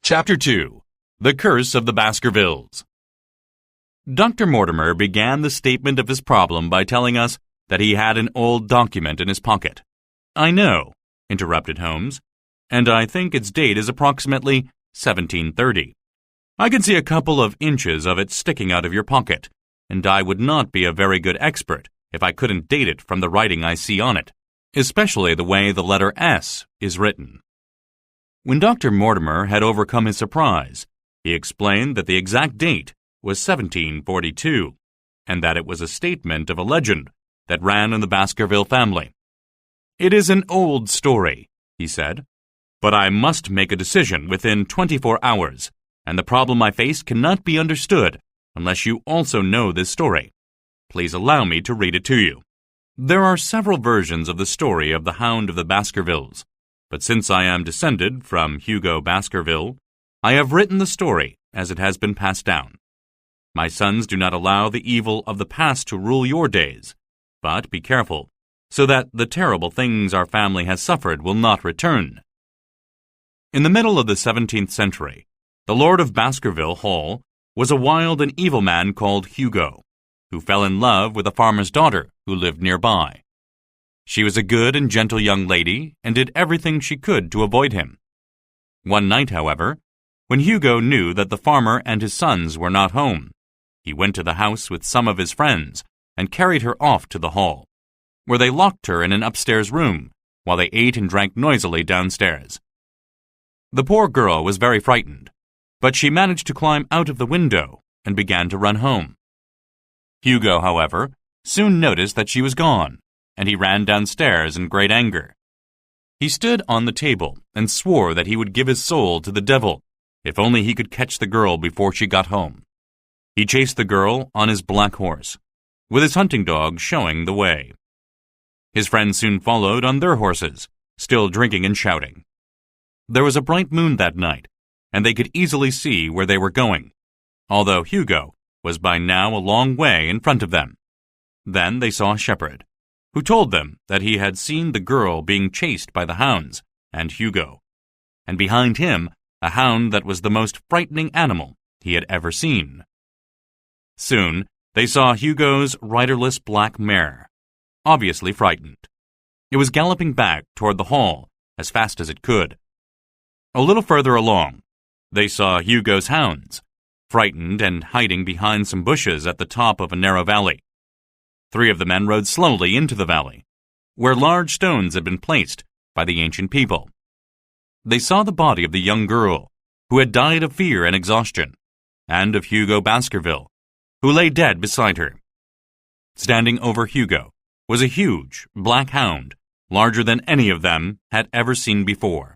Chapter 2. The Curse of the Baskervilles. Dr. Mortimer began the statement of his problem by telling us that he had an old document in his pocket. "I know," interrupted Holmes, "and I think its date is approximately 1730. I can see a couple of inches of it sticking out of your pocket, and I would not be a very good expert if I couldn't date it from the writing I see on it, especially the way the letter S is written." When Dr. Mortimer had overcome his surprise, he explained that the exact date was 1742, and that it was a statement of a legend that ran in the Baskerville family. "It is an old story," he said, "but I must make a decision within 24 hours, and the problem I face cannot be understood unless you also know this story. Please allow me to read it to you. There are several versions of the story of the Hound of the Baskervilles, but since I am descended from Hugo Baskerville, I have written the story as it has been passed down. My sons do not allow the evil of the past to rule your days, but be careful, so that the terrible things our family has suffered will not return." In the middle of the 17th century, the Lord of Baskerville Hall was a wild and evil man called Hugo, who fell in love with a farmer's daughter who lived nearby. She was a good and gentle young lady and did everything she could to avoid him. One night, however, when Hugo knew that the farmer and his sons were not home, he went to the house with some of his friends and carried her off to the hall, where they locked her in an upstairs room while they ate and drank noisily downstairs. The poor girl was very frightened, but she managed to climb out of the window and began to run home. Hugo, however, soon noticed that she was gone, and he ran downstairs in great anger. He stood on the table and swore that he would give his soul to the devil if only he could catch the girl before she got home. He chased the girl on his black horse, with his hunting dog showing the way. His friends soon followed on their horses, still drinking and shouting. There was a bright moon that night, and they could easily see where they were going, although Hugo was by now a long way in front of them. Then they saw a shepherd, who told them that he had seen the girl being chased by the hounds and Hugo, and behind him a hound that was the most frightening animal he had ever seen. Soon they saw Hugo's riderless black mare, obviously frightened. It was galloping back toward the hall as fast as it could. A little further along, they saw Hugo's hounds, frightened and hiding behind some bushes at the top of a narrow valley. 3 of the men rode slowly into the valley, where large stones had been placed by the ancient people. They saw the body of the young girl, who had died of fear and exhaustion, and of Hugo Baskerville, who lay dead beside her. Standing over Hugo was a huge black hound, larger than any of them had ever seen before,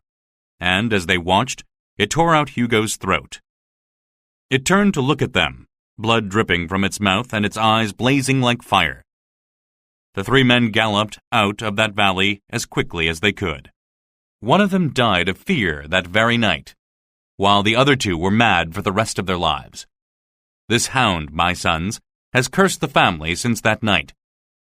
and as they watched, it tore out Hugo's throat. It turned to look at them, blood dripping from its mouth and its eyes blazing like fire. The 3 men galloped out of that valley as quickly as they could. One of them died of fear that very night, while the other 2 were mad for the rest of their lives. This hound, my sons, has cursed the family since that night,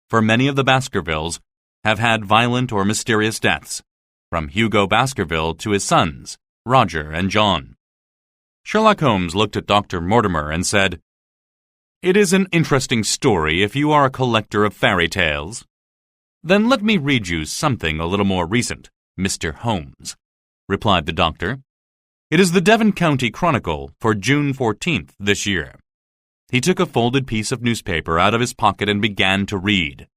for many of the Baskervilles have had violent or mysterious deaths, from Hugo Baskerville to his sons, Roger and John. Sherlock Holmes looked at Dr. Mortimer and said, "It is an interesting story if you are a collector of fairy tales. Then let me read you something a little more recent, Mr. Holmes," replied the doctor. "It is the Devon County Chronicle for June 14th this year." He took a folded piece of newspaper out of his pocket and began to read.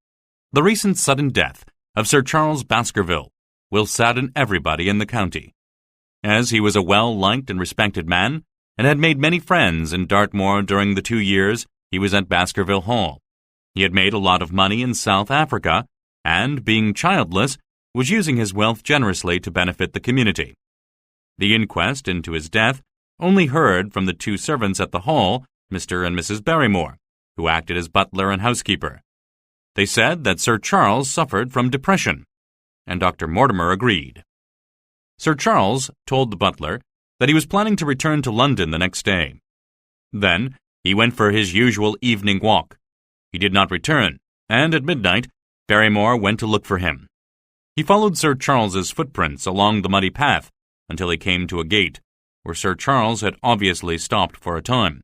"The recent sudden death of Sir Charles Baskerville will sadden everybody in the county. As he was a well-liked and respected man, and had made many friends in Dartmoor during the 2 years he was at Baskerville Hall. He had made a lot of money in South Africa, and, being childless, was using his wealth generously to benefit the community. The inquest into his death only heard from the 2 servants at the hall, Mr. and Mrs. Barrymore, who acted as butler and housekeeper. They said that Sir Charles suffered from depression, and Dr. Mortimer agreed. Sir Charles told the butler that he was planning to return to London the next day. Then he went for his usual evening walk. He did not return, and at midnight Barrymore went to look for him. He followed Sir Charles's footprints along the muddy path until he came to a gate, where Sir Charles had obviously stopped for a time.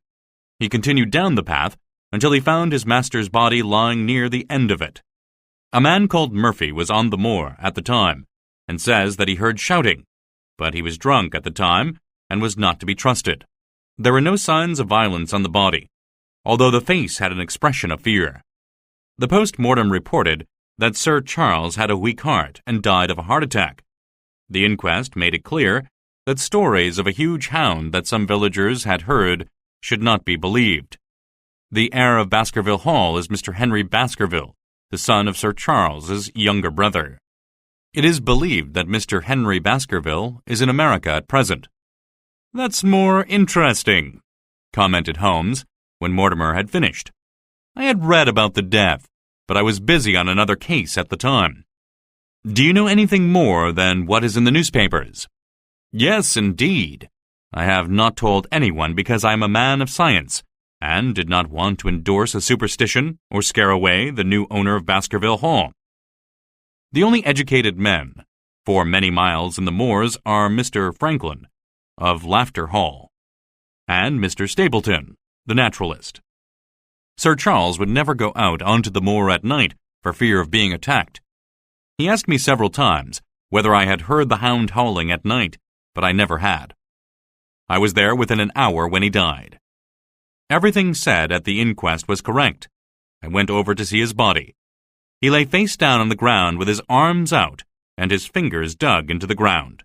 He continued down the path until he found his master's body lying near the end of it. A man called Murphy was on the moor at the time and says that he heard shouting, but he was drunk at the time and was not to be trusted. There were no signs of violence on the body, although the face had an expression of fear. The post-mortem reported that Sir Charles had a weak heart and died of a heart attack. The inquest made it clear that stories of a huge hound that some villagers had heard should not be believed. The heir of Baskerville Hall is Mr. Henry Baskerville, the son of Sir Charles's younger brother. It is believed that Mr. Henry Baskerville is in America at present. "That's more interesting," commented Holmes when Mortimer had finished. "I had read about the death, but I was busy on another case at the time. Do you know anything more than what is in the newspapers?" "Yes, indeed. I have not told anyone because I am a man of science and did not want to endorse a superstition or scare away the new owner of Baskerville Hall. The only educated men for many miles in the moors are Mr. Franklin, of Laughter Hall, and Mr. Stapleton, the naturalist. Sir Charles would never go out onto the moor at night for fear of being attacked. He asked me several times whether I had heard the hound howling at night, but I never had. I was there within an hour when he died. Everything said at the inquest was correct. I went over to see his body. He lay face down on the ground with his arms out and his fingers dug into the ground.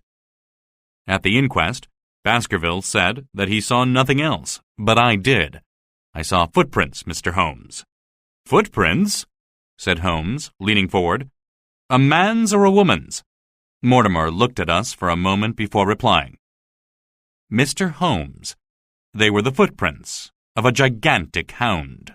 At the inquest, Baskerville said that he saw nothing else, but I did. I saw footprints, Mr. Holmes." "Footprints?" said Holmes, leaning forward. "A man's or a woman's?" Mortimer looked at us for a moment before replying. "Mr. Holmes, they were the footprints of a gigantic hound."